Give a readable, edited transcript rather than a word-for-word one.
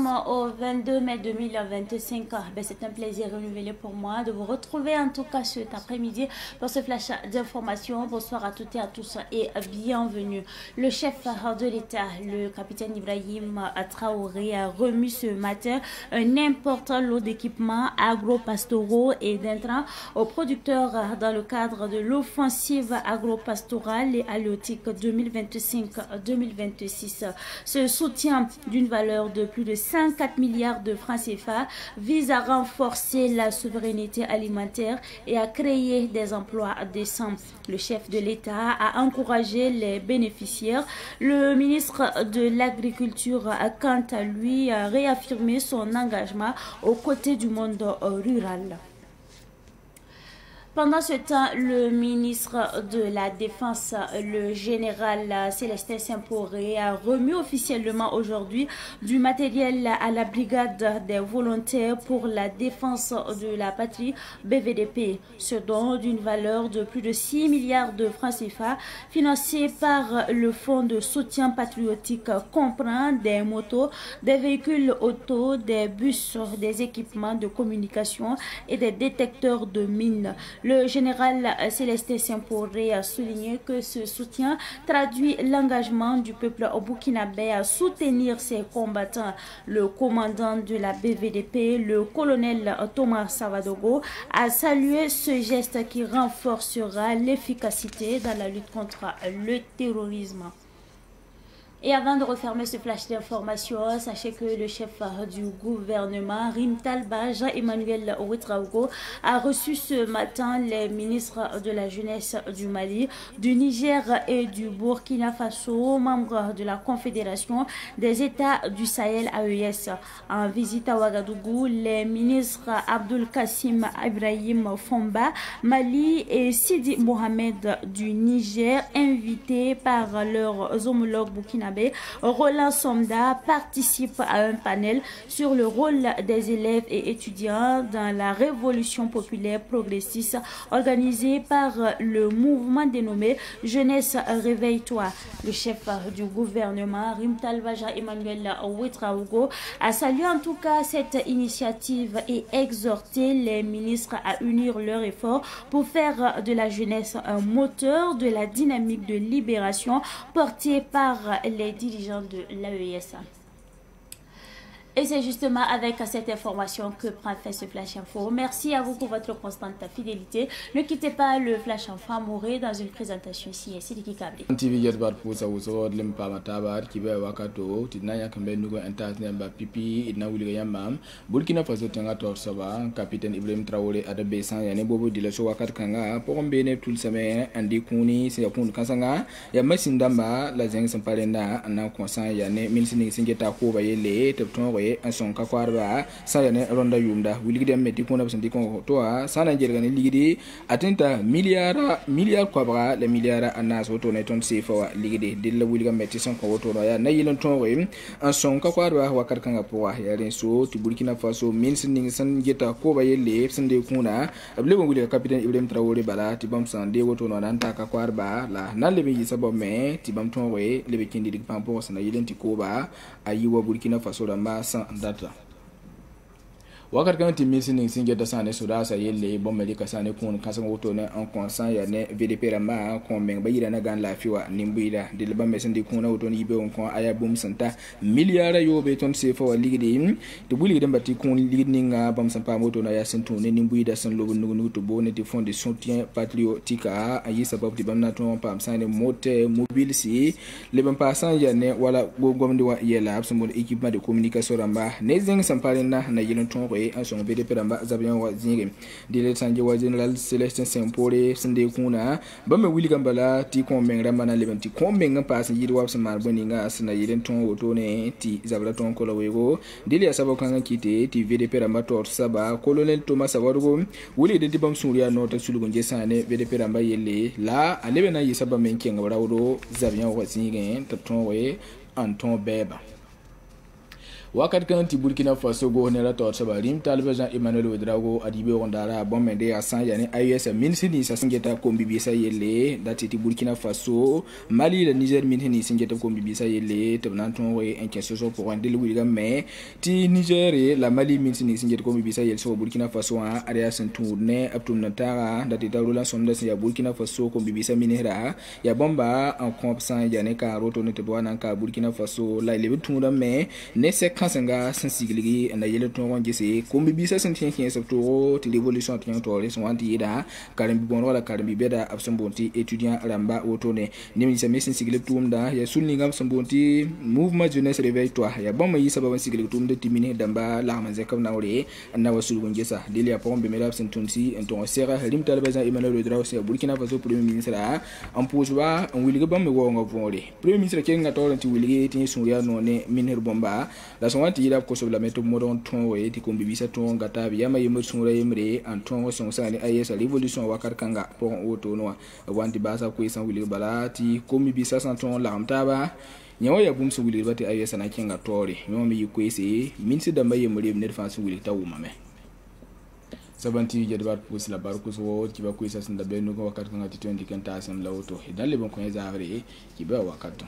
sommes au 22 mai 2025. C'est un plaisir renouvelé pour moi de vous retrouver en tout cas cet après-midi pour ce flash d'information. Bonsoir à toutes et à tous et bienvenue. Le chef de l'État, le capitaine Ibrahim Traoré, a remis ce matin un important lot d'équipements agro-pastoraux et d'intrants aux producteurs dans le cadre de l'offensive agro-pastorale et halieutique 2025-2026. Ce soutien d'une valeur de plus de 104 milliards de francs CFA vise à renforcer la souveraineté alimentaire et à créer des emplois décents. Le chef de l'État a encouragé les bénéficiaires. Le ministre de l'Agriculture a quant à lui réaffirmé son engagement aux côtés du monde rural. Pendant ce temps, le ministre de la Défense, le général Célestin Saint-Poré, a remis officiellement aujourd'hui du matériel à la brigade des volontaires pour la défense de la patrie BVDP. Ce don d'une valeur de plus de 6 milliards de francs CFA, financé par le Fonds de soutien patriotique, comprend des motos, des véhicules auto, des bus, des équipements de communication et des détecteurs de mines. Le général Célestin Saint-Poré a souligné que ce soutien traduit l'engagement du peuple burkinabé à soutenir ses combattants. Le commandant de la BVDP, le colonel Thomas Savadogo, a salué ce geste qui renforcera l'efficacité dans la lutte contre le terrorisme. Et avant de refermer ce flash d'information, sachez que le chef du gouvernement, Rim Talba, Jean-Emmanuel Ouedraogo, a reçu ce matin les ministres de la jeunesse du Mali, du Niger et du Burkina Faso, membres de la Confédération des États du Sahel AES. En visite à Ouagadougou, les ministres Abdul Kassim Ibrahim Fomba, Mali et Sidi Mohamed du Niger, invités par leurs homologues burkinabés, Roland Somda, participe à un panel sur le rôle des élèves et étudiants dans la révolution populaire progressiste organisée par le mouvement dénommé Jeunesse Réveille-toi. Le chef du gouvernement, Rim Talba Emmanuel Ouedraogo, a salué en tout cas cette initiative et exhorté les ministres à unir leurs efforts pour faire de la jeunesse un moteur de la dynamique de libération portée par les dirigeants de l'AES. Et c'est justement avec cette information que prend fin ce Flash Info. Merci à vous pour votre constante fidélité. Ne quittez pas le Flash Info Mouré dans une présentation ici. C'est Sidiki Kabli. TV Jetbar Pousa Wuso, Limpama Tabar, Kibe Wakato, Tidnaya Kambe Nugo Internet Pipi, Idna William, Burkina Faso Tangator Sava, Capitaine Ibrahim Traoré, Adabe San, Yanebo de la Showakat Kanga, Pombene, Tulsame, Andi Kuni, Siapun Kasanga, Yamasindamba, La Zeng Sampalena, Anna Konsan, Yane, Minsini Singeta Kova Yele, Tepton. En son kakwarba sayane ronda yumda wiligde metti ko na santi ko to sana jergani ligidi atenta milliard kwabra le milliard anaso to ne ton sefa ligidi dilla wiliga metti son ko to ya na yilon ton we en son kakwarba wakar kanga po ya ren so ti Burkina Faso min sin san jeta ko ba yelle sande kuna able bo wiliga capitaine Ibrahim Traoré bala ti bam san de woto no nan ta kakwarba la nan le bi sabo me ti bam ton we le be kindi dik pampo sana yilen ti ko ba ayiwa Burkina Faso da ma data wakar kan timi sinin singe da sane suda sa yelle bon melika sane kun kasan woto ne en consent ya ne VDP rama kon men bayira na gan lafiwa nimbuida de le bamme sindi kun woto ni be on kon aya bum santa milliard yo be ton se fo ligidi to buli dem bati kun ligninga bam sampa moto na ya sintu ne nimbuida san logo nugu to bo ne de fond de soutien patriotique ayi sabab di bamna ton pam sane mote mobile si le bam pasan ya ne wala gomdi wa yela absumul équipement de communication ramba ne zeng sampale na yelon ton en son BDP ramba zabian wa zinge dile sanje wa general Célestin Saint-Poré sende kuna bamme wili gambala ti kon men ramba na lebenti kon men pass yiri wa sama boninga asna yiren ton woto ne ti zabla ton ko lawego dile asaba kan kite ti VDP ramba tor saba colonel Thomas Savadogo wili de tibam suriya nota sulugo jesane VDP ramba yelle la alebe na yisaba men kenga wado zabian wa zinge ton we Anton Beba wakat kan ti Burkina Faso go ne la tor sabarim talba Jean Emmanuel Ouedraogo adibe ondara bomende ya san yani AES minsini sa singeta ko bibisa yelle dati ti Burkina Faso Mali le Niger minsini singeta ko bibisa yelle tabnan ton we en question pour un delu wiga mais ti Niger la Mali minsini singeta ko bibisa yelle so Burkina Faso a area tourne aptum natara dati tawla sonda ya Burkina Faso ko bibisa minera ya bomba en compsan yani ka roto ne te bwana ka Burkina Faso la lebe tunda mais ne se kansenga sensibiligi na yele ton gese ko bibisa sentin kin secteur ti l'évolution tian tore son anti da karimbi bon wala karimbi beda absembonti étudiant ramba otone ni mi sami sensibiligi tumda ya sulni ngam sembonti mouvement jeunesse réveille toi ya bomba yi sababan sensibiligi tumda timine damba la manze kam nawre na wasul gongesa dili ya pombe mela sentunsi enton sera lim talbaza Emmanuel Ouedraogo Burkina Faso premier ministre en poujwa en wiliga bam go ngavore premier ministre kenga toranti wiligi tin suya none minher bomba la son anti ida ko so la meto modon ton we ti ko bibisa ton gata bi yama yemur sura yemre en ton son sani AES révolution wakar kanga pour auto no wanti basa ko isan wiliga balati ko bibisa san ton la amtaba nyawo ya bum so wiliga bati AES na kenga tore nyomi yikwese minsi damba yemre ne defense wiliga tawuma me sabanti jadbar pousse la barko so qui va ko isa sinda benu ko wakati ngati 20 kanta asem lawto dans les bons coins avre qui ba wakati